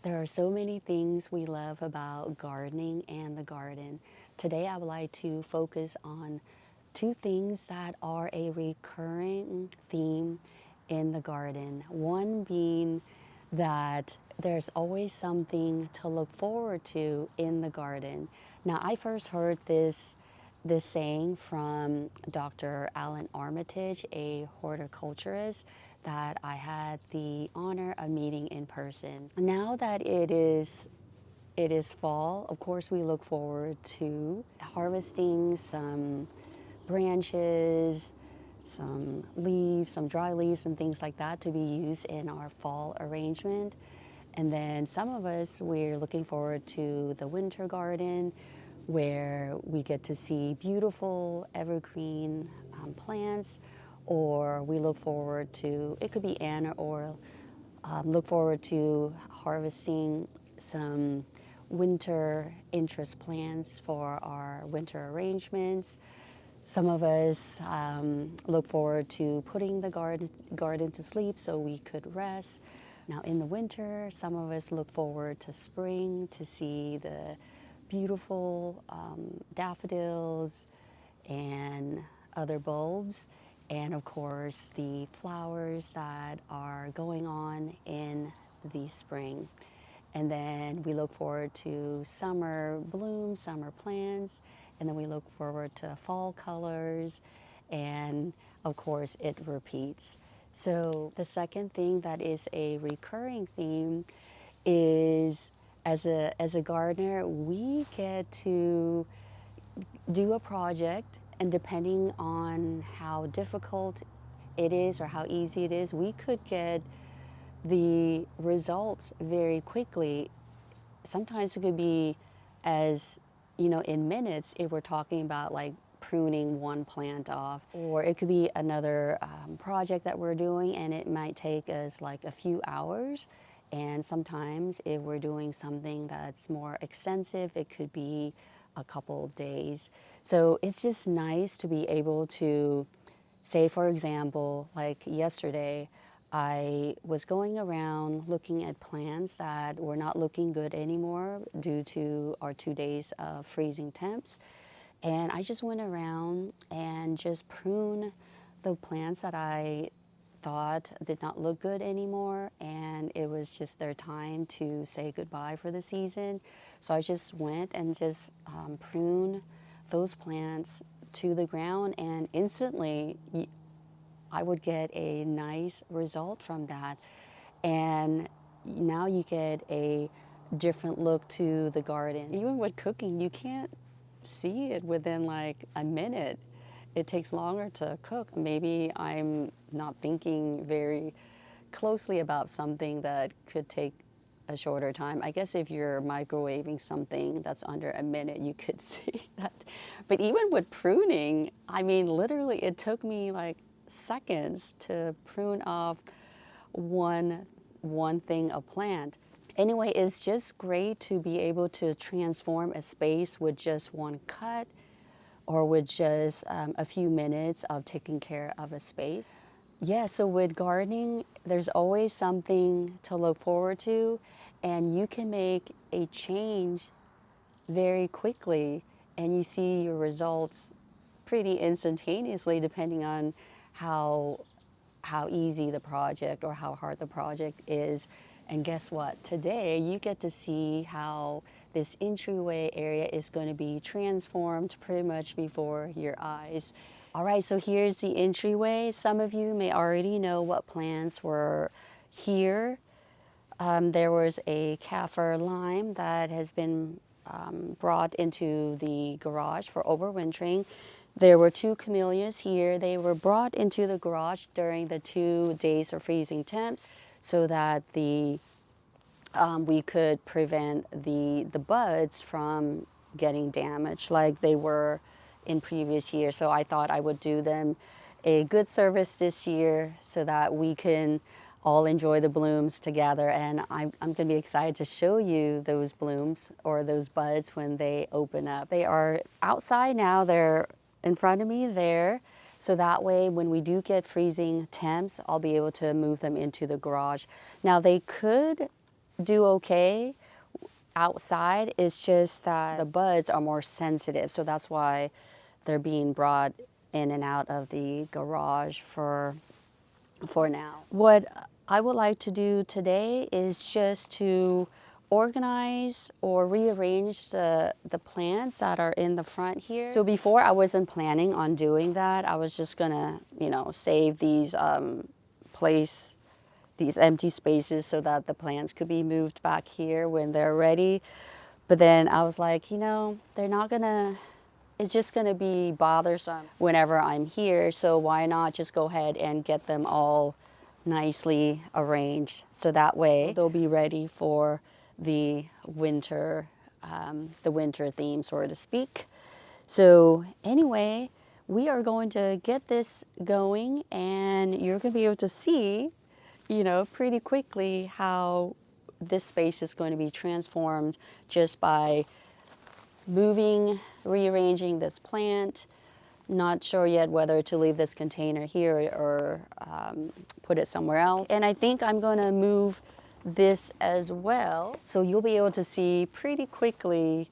There are so many things we love about gardening and the garden. Today I would like to focus on two things that are a recurring theme in the garden. One being that there's always something to look forward to in the garden. Now, I first heard this saying from Dr. Alan Armitage, a horticulturist that I had the honor of meeting in person. Now that it is fall, of course we look forward to harvesting some branches, some leaves, some dry leaves and things like that to be used in our fall arrangement. And then some of us, we're looking forward to the winter garden where we get to see beautiful evergreen plants, or we look forward to, it could be Anna, or look forward to harvesting some winter interest plants for our winter arrangements. Some of us look forward to putting the garden to sleep so we could rest. Now in the winter, some of us look forward to spring to see the beautiful daffodils and other bulbs, and of course the flowers that are going on in the spring. And then we look forward to summer blooms, summer plants, and then we look forward to fall colors, and of course it repeats. So the second thing that is a recurring theme is as a gardener, we get to do a project, and depending on how difficult it is or how easy it is, we could get the results very quickly. Sometimes it could be as, in minutes if we're talking about like pruning one plant off, or it could be another project that we're doing and it might take us like a few hours. And sometimes if we're doing something that's more extensive, it could be a couple of days. So it's just nice to be able to say, for example, like yesterday, I was going around looking at plants that were not looking good anymore due to our 2 days of freezing temps. And I just went around and just pruned the plants that I thought did not look good anymore, and it was just their time to say goodbye for the season. So I just went and just pruned those plants to the ground, and instantly I would get a nice result from that. And now you get a different look to the garden. Even with cooking, you can't see it within like a minute. It takes longer to cook. Maybe I'm not thinking very closely about something that could take a shorter time. I guess if you're microwaving something that's under a minute, you could see that. But even with pruning, I mean, literally it took me like seconds to prune off one thing, a plant. Anyway, it's just great to be able to transform a space with just one cut, or with just a few minutes of taking care of a space. Yeah, so with gardening, there's always something to look forward to, and you can make a change very quickly, and you see your results pretty instantaneously depending on how easy the project or how hard the project is. And guess what? Today you get to see how this entryway area is going to be transformed pretty much before your eyes. All right, so here's the entryway. Some of you may already know what plants were here. There was a kaffir lime that has been brought into the garage for overwintering. There were 2 camellias here. They were brought into the garage during the 2 days of freezing temps so that we could prevent the buds from getting damaged like they were in previous years. So I thought I would do them a good service this year so that we can all enjoy the blooms together. And I'm going to be excited to show you those blooms or those buds when they open up. They are outside now. They're in front of me there. So that way, when we do get freezing temps, I'll be able to move them into the garage. Now, they could do okay outside. It's just that the buds are more sensitive, so that's why they're being brought in and out of the garage for now. What I would like to do today is just to organize or rearrange the plants that are in the front here. So before I wasn't planning on doing that. I was just gonna, save these these empty spaces so that the plants could be moved back here when they're ready. But then I was like, they're not gonna, it's just gonna be bothersome whenever I'm here. So why not just go ahead and get them all nicely arranged so that way they'll be ready for the winter theme, so to speak. So anyway, we are going to get this going, and you're going to be able to see, pretty quickly how this space is going to be transformed just by rearranging this plant. Not sure yet whether to leave this container here or put it somewhere else. And I think I'm going to move this as well. So you'll be able to see pretty quickly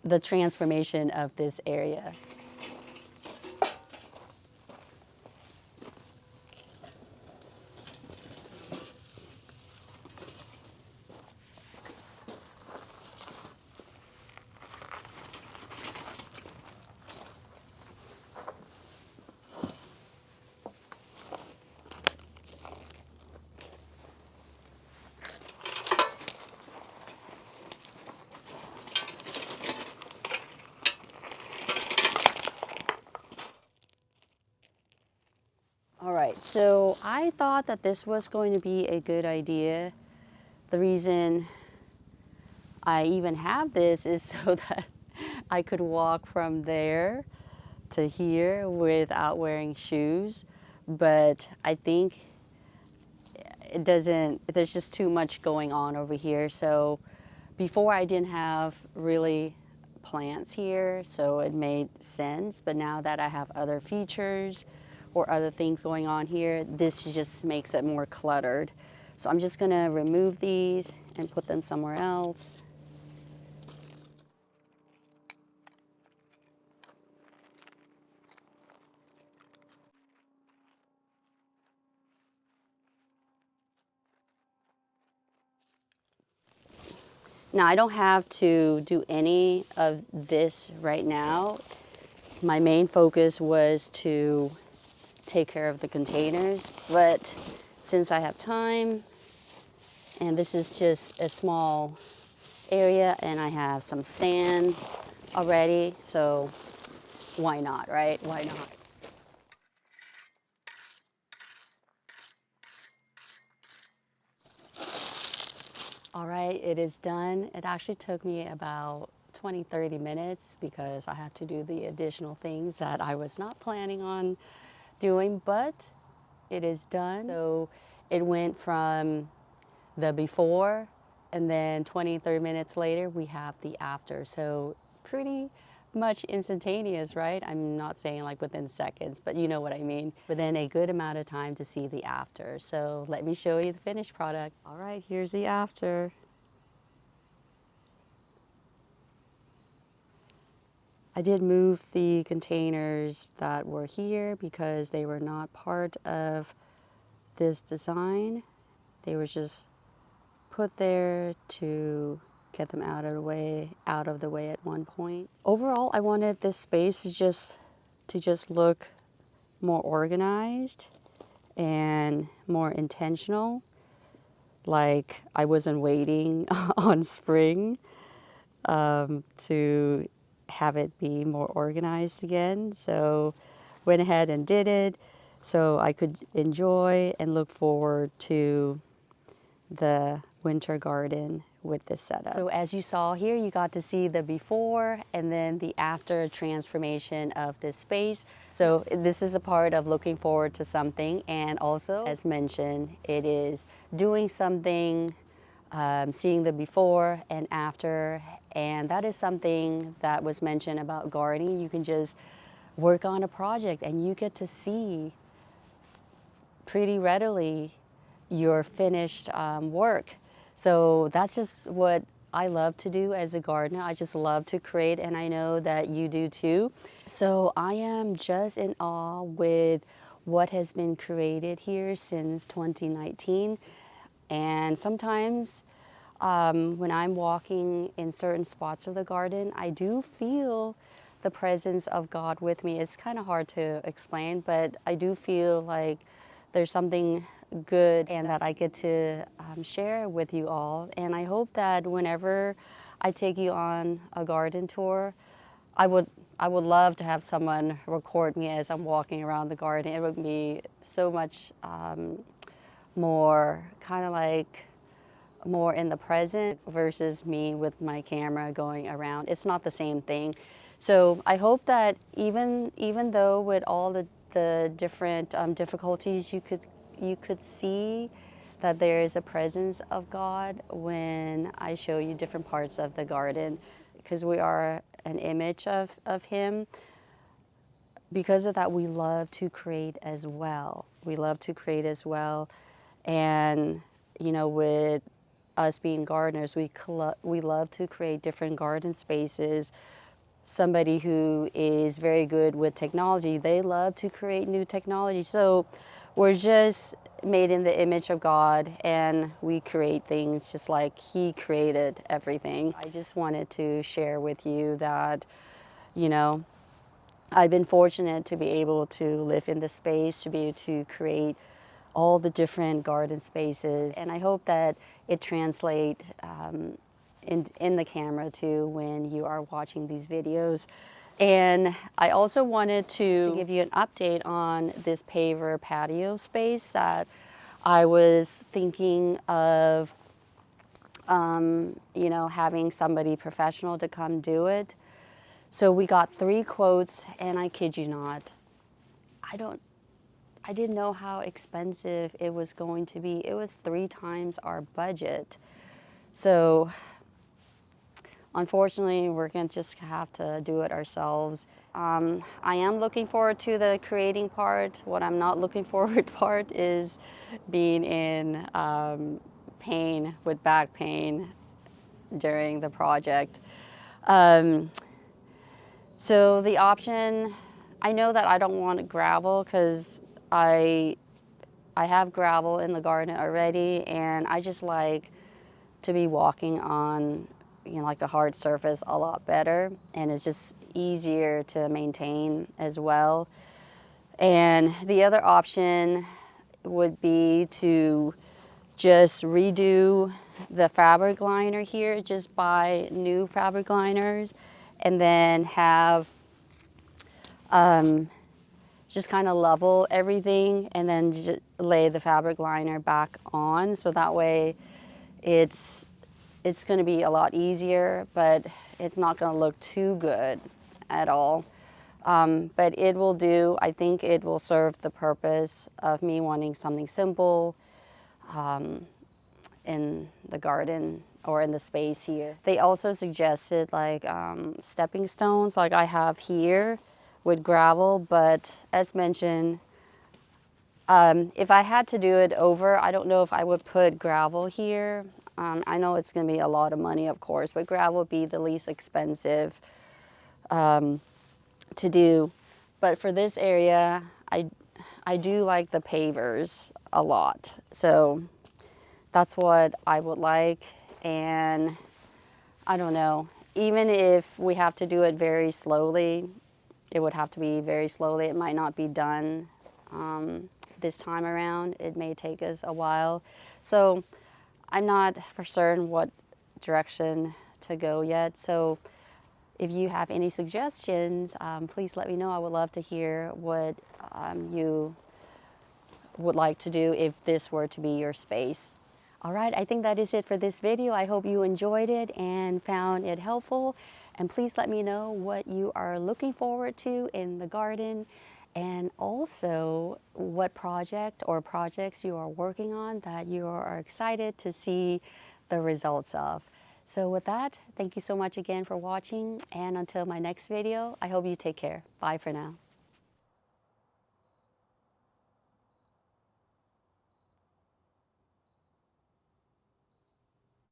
the transformation of this area. All right, so I thought that this was going to be a good idea. The reason I even have this is so that I could walk from there to here without wearing shoes. But I think there's just too much going on over here. So before I didn't have really plants here, so it made sense. But now that I have other features or other things going on here, this just makes it more cluttered. So I'm just gonna remove these and put them somewhere else. Now I don't have to do any of this right now. My main focus was to take care of the containers, but since I have time, and this is just a small area and I have some sand already, so why not, right? Why not? All right, it is done. It actually took me about 20-30 minutes because I had to do the additional things that I was not planning on doing, but it is done. So it went from the before, and then 20-30 minutes later we have the after. So pretty much instantaneous, right? I'm not saying like within seconds, but you know what I mean. Within a good amount of time to see the after. So let me show you the finished product. All right, here's the after. I did move the containers that were here because they were not part of this design. They were just put there to get them out of the way at one point. Overall, I wanted this space to just look more organized and more intentional, like I wasn't waiting on spring to have it be more organized again. So went ahead and did it so I could enjoy and look forward to the winter garden with this setup. So as you saw here, you got to see the before and then the after transformation of this space. So this is a part of looking forward to something, and also, as mentioned, it is doing something, seeing the before and after, and that is something that was mentioned about gardening. You can just work on a project and you get to see pretty readily your finished work. So that's just what I love to do as a gardener. I just love to create, and I know that you do too. So I am just in awe with what has been created here since 2019. And sometimes when I'm walking in certain spots of the garden, I do feel the presence of God with me. It's kind of hard to explain, but I do feel like there's something good and that I get to share with you all. And I hope that whenever I take you on a garden tour, I would love to have someone record me as I'm walking around the garden. It would be so much more kind of like more in the present versus me with my camera going around. It's not the same thing. So I hope that even though with all the different difficulties, you could see that there is a presence of God when I show you different parts of the garden, because we are an image of Him. Because of that, we love to create as well. We love to create as well. And, you know, with us being gardeners, we love to create different garden spaces. Somebody who is very good with technology, they love to create new technology. So we're just made in the image of God, and we create things just like He created everything. I just wanted to share with you that, you know, I've been fortunate to be able to live in this space, to be able to create all the different garden spaces. And I hope that it translates in the camera too when you are watching these videos. And I also wanted to give you an update on this paver patio space that I was thinking of, you know, having somebody professional to come do it. So we got 3 quotes, and I kid you not, I didn't know how expensive it was going to be. It was 3 times our budget. So unfortunately, we're going to just have to do it ourselves. I am looking forward to the creating part. What I'm not looking forward part is being in pain, with back pain during the project. So the option, I know that I don't want gravel because I have gravel in the garden already, and I just like to be walking on, you know, like a hard surface a lot better, and it's just easier to maintain as well. And the other option would be to just redo the fabric liner here, just buy new fabric liners, and then have just kind of level everything, and then just lay the fabric liner back on, so that way it's going to be a lot easier, but it's not going to look too good at all. But it will do. I think it will serve the purpose of me wanting something simple in the garden or in the space here. They also suggested like stepping stones like I have here with gravel, but as mentioned, if I had to do it over, I don't know if I would put gravel here. I know it's going to be a lot of money, of course, but gravel would be the least expensive to do. But for this area, I do like the pavers a lot. So that's what I would like. And I don't know, even if we have to do it very slowly, it would have to be very slowly. It might not be done this time around. It may take us a while. So I'm not for certain what direction to go yet. So if you have any suggestions, please let me know. I would love to hear what you would like to do if this were to be your space. All right, I think that is it for this video. I hope you enjoyed it and found it helpful. And please let me know what you are looking forward to in the garden, and also what project or projects you are working on that you are excited to see the results of. So with that, thank you so much again for watching, and until my next video, I hope you take care. Bye for now.